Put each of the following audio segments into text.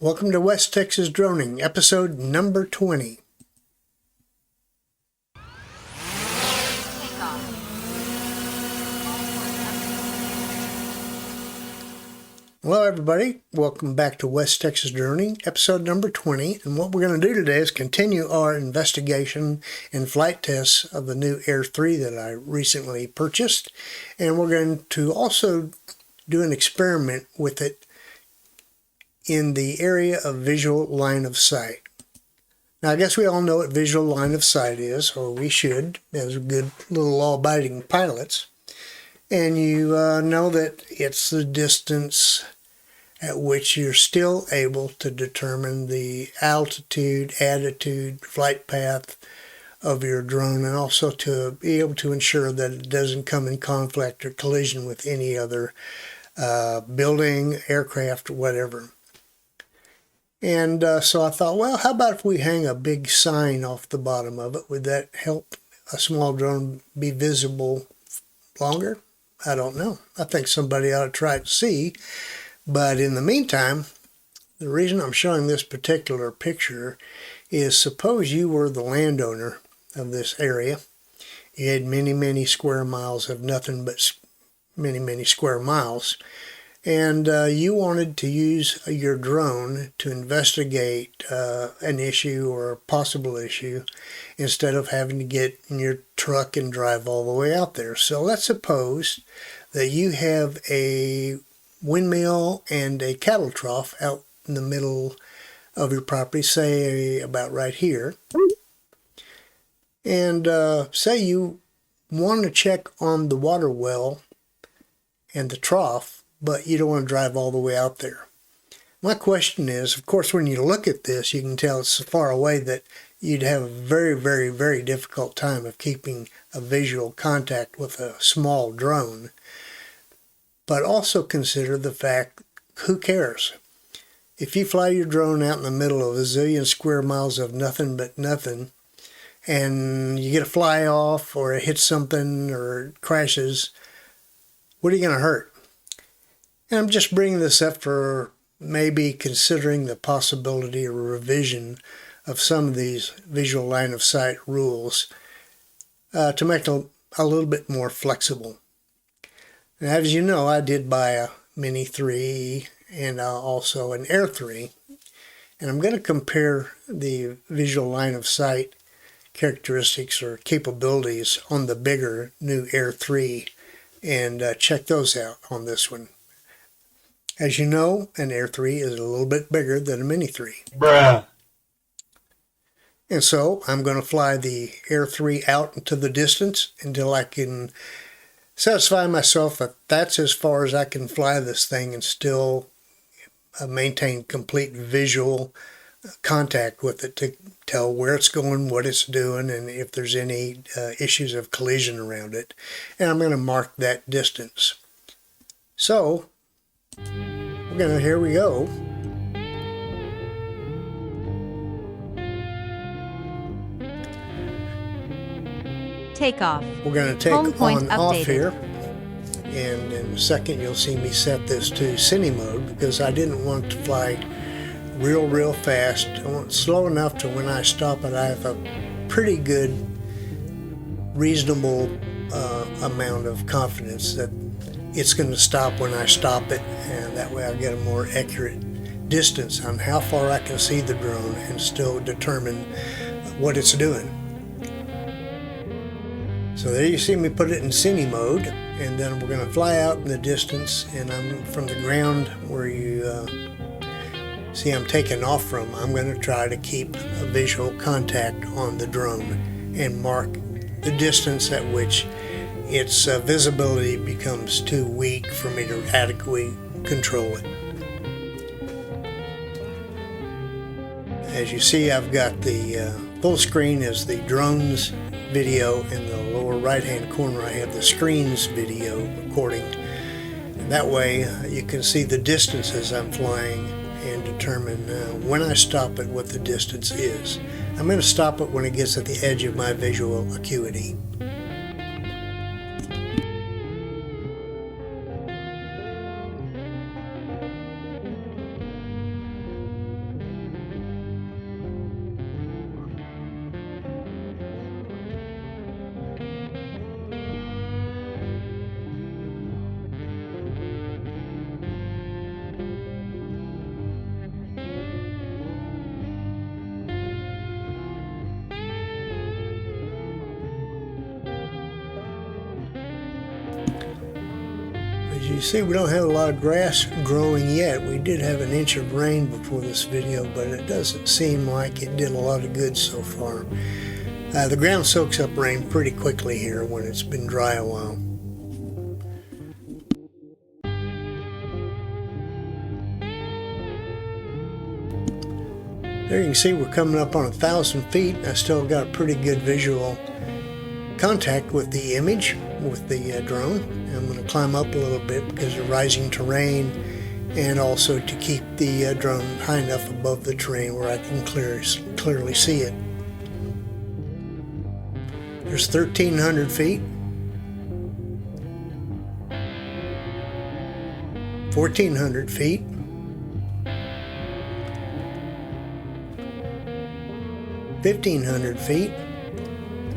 Welcome to West Texas Droning, episode number 20. Hello everybody, welcome back to West Texas Droning, episode number 20. And what we're going to do today is continue our investigation and flight tests of the new Air 3 that I recently purchased. And we're going to also do an experiment with it in the area of visual line of sight. Now, I guess we all know what visual line of sight is, or we should, as good little law-abiding pilots. And you know that it's the distance at which you're still able to determine the altitude, attitude, flight path of your drone, and also to be able to ensure that it doesn't come in conflict or collision with any other building, aircraft, whatever. And so I thought, well, how about if we hang a big sign off the bottom of it? Would that help a small drone be visible longer? I don't know. I think somebody ought to try to see. But in the meantime, the reason I'm showing this particular picture is, suppose you were the landowner of this area. You had many, many square miles of nothing but many, many square miles. And you wanted to use your drone to investigate an issue or a possible issue instead of having to get in your truck and drive all the way out there. So let's suppose that you have a windmill and a cattle trough out in the middle of your property, say about right here. And say you want to check on the water well and the trough, but you don't want to drive all the way out there. My question is, of course, when you look at this, you can tell it's so far away that you'd have a very, very, very difficult time of keeping a visual contact with a small drone. But also consider the fact, who cares? If you fly your drone out in the middle of a zillion square miles of nothing but nothing, and you get a fly off or it hits something or it crashes, what are you going to hurt? And I'm just bringing this up for maybe considering the possibility of a revision of some of these visual line of sight rules to make it a little bit more flexible. And as you know, I did buy a Mini 3 and also an Air 3. And I'm going to compare the visual line of sight characteristics or capabilities on the bigger new Air 3 and check those out on this one. As you know, an Air 3 is a little bit bigger than a Mini 3. Bruh. And so I'm going to fly the Air 3 out into the distance until I can satisfy myself that that's as far as I can fly this thing and still maintain complete visual contact with it to tell where it's going, what it's doing, and if there's any issues of collision around it. And I'm going to mark that distance. So here we go. Takeoff. We're going to take Home point on off updated. here, and in a second you'll see me set this to cine mode because I didn't want to fly real fast. I want slow enough to when I stop it I have a pretty good reasonable amount of confidence that it's going to stop when I stop it, and that way I'll get a more accurate distance on how far I can see the drone and still determine what it's doing. So there you see me put it in cine mode, and then we're going to fly out in the distance, and I'm from the ground where you see I'm taking off from. I'm going to try to keep a visual contact on the drone and mark the distance at which its visibility becomes too weak for me to adequately control it. As you see, I've got the full screen is the drone's video. In the lower right hand corner I have the screen's video recording. And that way you can see the distances I'm flying and determine when I stop it what the distance is. I'm going to stop it when it gets at the edge of my visual acuity. you see, we don't have a lot of grass growing yet. We did have an inch of rain before this video, but it doesn't seem like it did a lot of good so far. The ground soaks up rain pretty quickly here when it's been dry a while. There you can see we're coming up on 1,000 feet. I still got a pretty good visual contact with the image with the drone. I'm going to climb up a little bit because of rising terrain, and also to keep the drone high enough above the terrain where I can clearly see it. There's 1,300 feet, 1,400 feet, 1,500 feet,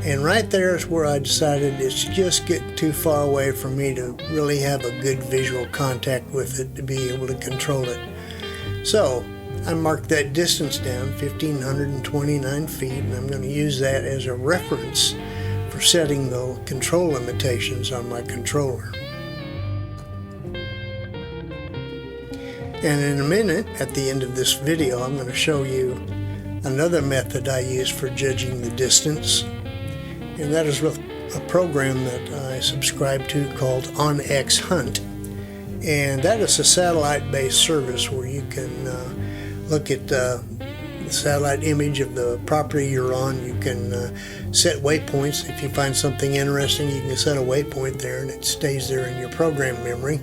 and right there is where I decided it's just getting too far away for me to really have a good visual contact with it to be able to control it. So I marked that distance down, 1,529 feet, and I'm going to use that as a reference for setting the control limitations on my controller. And in a minute, at the end of this video, I'm going to show you another method I use for judging the distance, and that is with a program that I subscribe to called OnX Hunt. And that is a satellite-based service where you can look at the satellite image of the property you're on. You can set waypoints. If you find something interesting, you can set a waypoint there and it stays there in your program memory.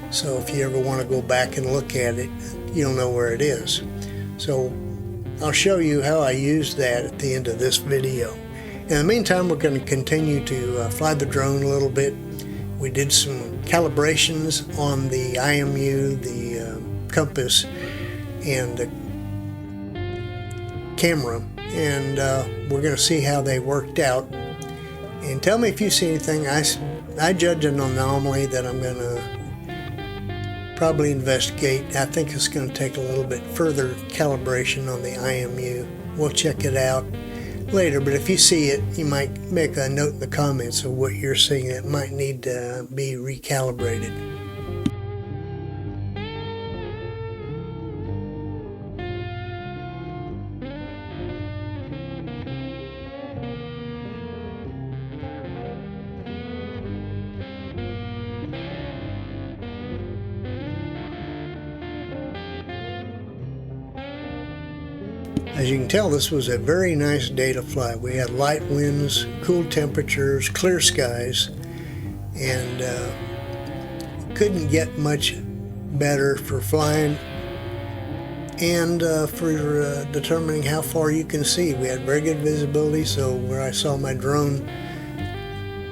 So if you ever want to go back and look at it, you'll know where it is. So I'll show you how I use that at the end of this video. In the meantime, we're going to continue to fly the drone a little bit. We did some calibrations on the IMU, the compass, and the camera, and we're going to see how they worked out. And tell me if you see anything. I judge an anomaly that I'm going to probably investigate. I think it's going to take a little bit further calibration on the IMU. We'll check it out later, but if you see it, you might make a note in the comments of what you're seeing that might need to be recalibrated. As you can tell, this was a very nice day to fly. We had light winds, cool temperatures, clear skies, and couldn't get much better for flying and for determining how far you can see. We had very good visibility, so where I saw my drone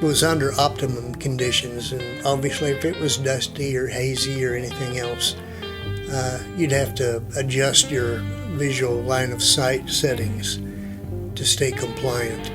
was under optimum conditions, and obviously if it was dusty or hazy or anything else, you'd have to adjust your visual line of sight settings to stay compliant.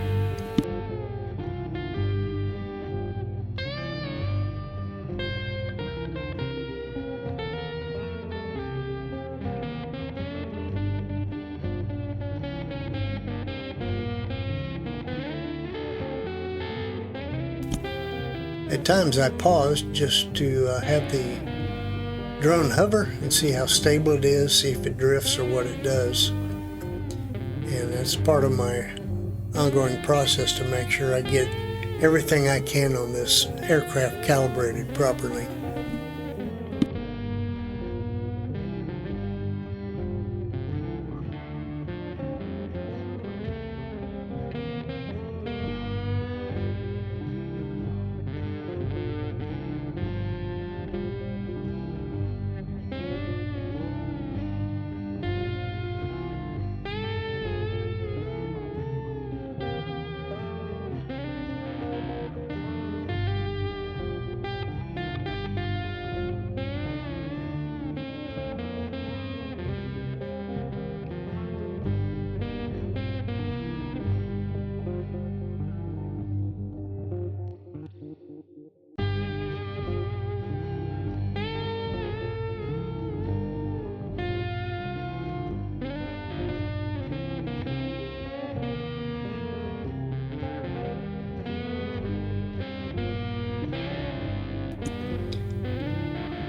At times I paused just to have the drone hover and see how stable it is, see if it drifts or what it does. And that's part of my ongoing process to make sure I get everything I can on this aircraft calibrated properly.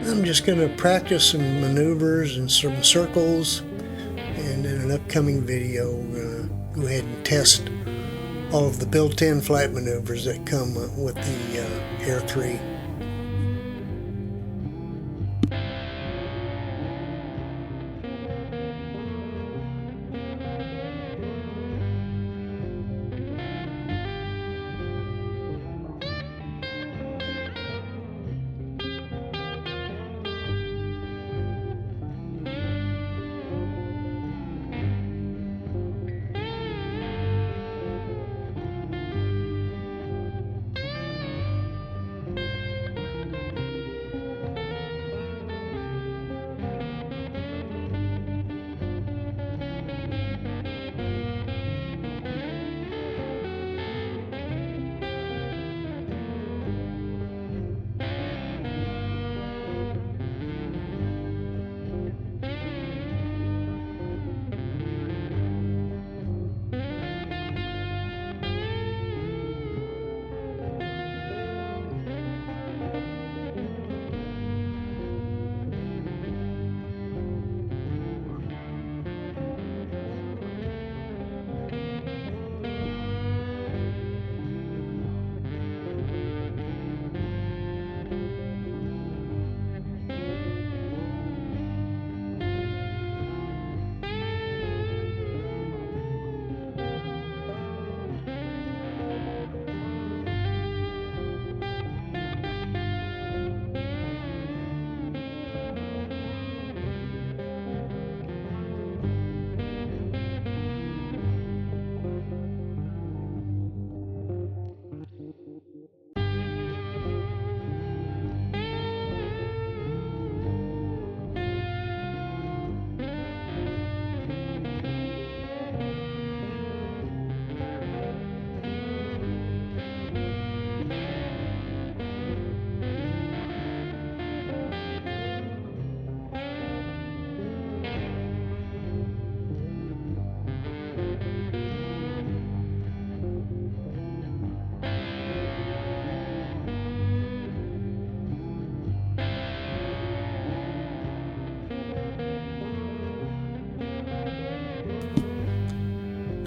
I'm just going to practice some maneuvers and some circles, and in an upcoming video we're going to go ahead and test all of the built-in flight maneuvers that come with the Air 3.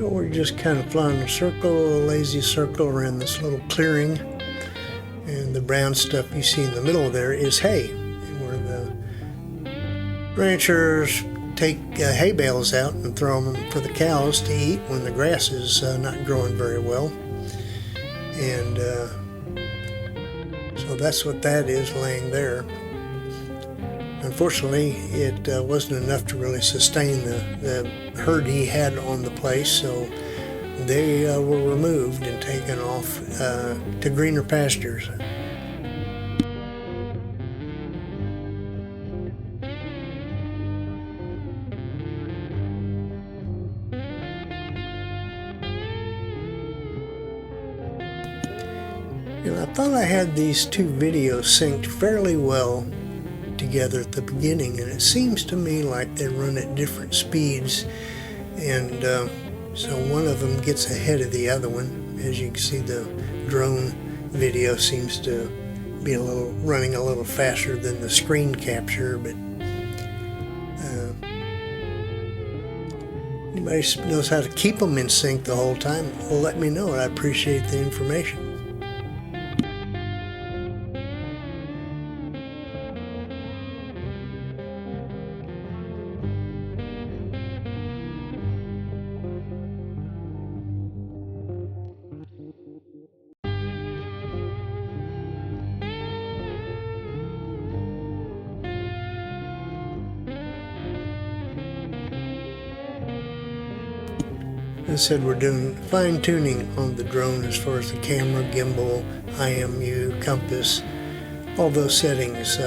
We're just kind of flying a circle, a lazy circle around this little clearing, and the brown stuff you see in the middle there is hay, where the ranchers take hay bales out and throw them for the cows to eat when the grass is not growing very well. And so that's what that is laying there. Unfortunately, it wasn't enough to really sustain the herd he had on the place, so they were removed and taken off to greener pastures. And I thought I had these two videos synced fairly well together at the beginning, and it seems to me like they run at different speeds, and so one of them gets ahead of the other one. As you can see, the drone video seems to be running a little faster than the screen capture, but anybody knows how to keep them in sync the whole time, well, let me know. I appreciate the information. As I said, we're doing fine-tuning on the drone as far as the camera, gimbal, IMU, compass, all those settings.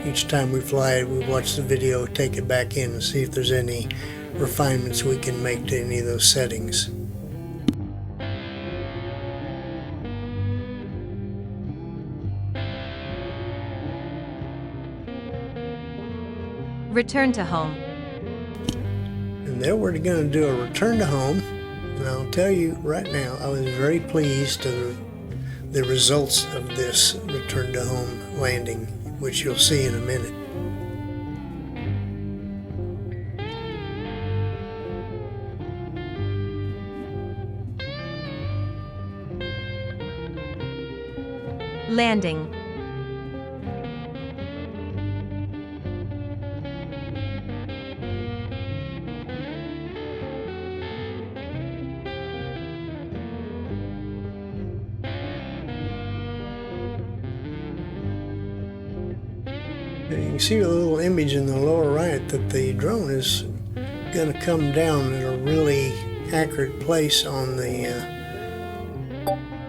Each time we fly, we watch the video, take it back in and see if there's any refinements we can make to any of those settings. Return to home. And then we're going to do a return to home. And I'll tell you right now, I was very pleased with the results of this return to home landing. which you'll see in a minute. Landing. You can see a little image in the lower right that the drone is going to come down at a really accurate place on the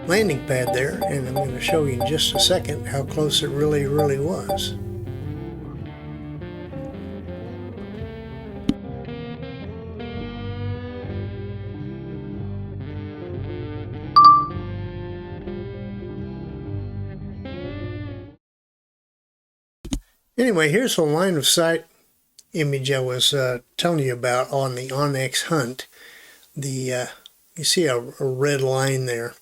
landing pad there, and I'm going to show you in just a second how close it really was. Anyway, here's the line of sight image I was telling you about on the Onyx Hunt. You see a red line there,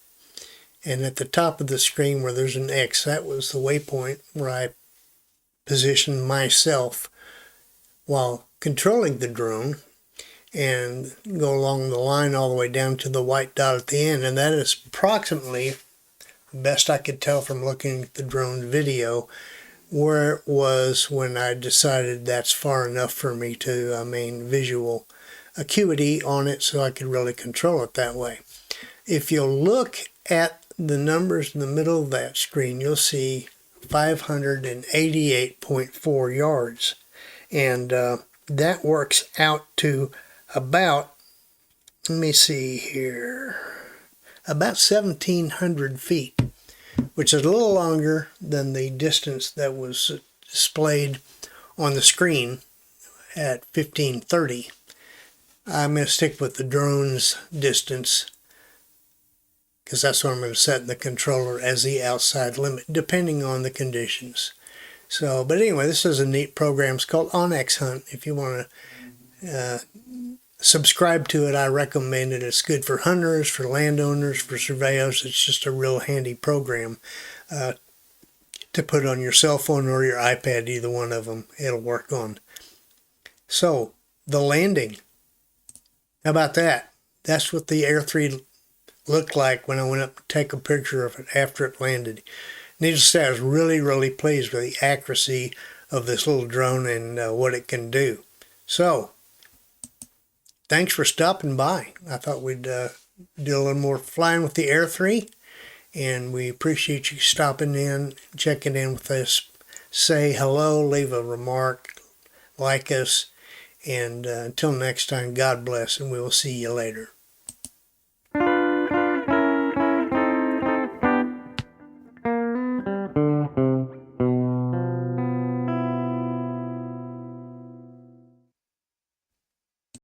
and at the top of the screen where there's an X, that was the waypoint where I positioned myself while controlling the drone, and go along the line all the way down to the white dot at the end, and that is approximately, best I could tell from looking at the drone video, where it was when I decided that's far enough for me to main visual acuity on it so I could really control it that way. If you'll look at the numbers in the middle of that screen, you'll see 588.4 yards, and that works out to about, let me see here, about 1,700 feet, which is a little longer than the distance that was displayed on the screen at 1530. I'm going to stick with the drone's distance because that's what I'm going to set in the controller as the outside limit, depending on the conditions. So, but anyway, this is a neat program. It's called Onyx Hunt. If you want to subscribe to it, I recommend it. It's good for hunters, for landowners, for surveyors. It's just a real handy program to put on your cell phone or your iPad, either one of them. It'll work on. So, the landing. How about that? That's what the Air 3 looked like when I went up to take a picture of it after it landed. Needless to say, I was really pleased with the accuracy of this little drone and what it can do. So, thanks for stopping by. I thought we'd do a little more flying with the Air 3, and we appreciate you stopping in, checking in with us. Say hello, leave a remark, like us, and until next time, God bless, and we will see you later.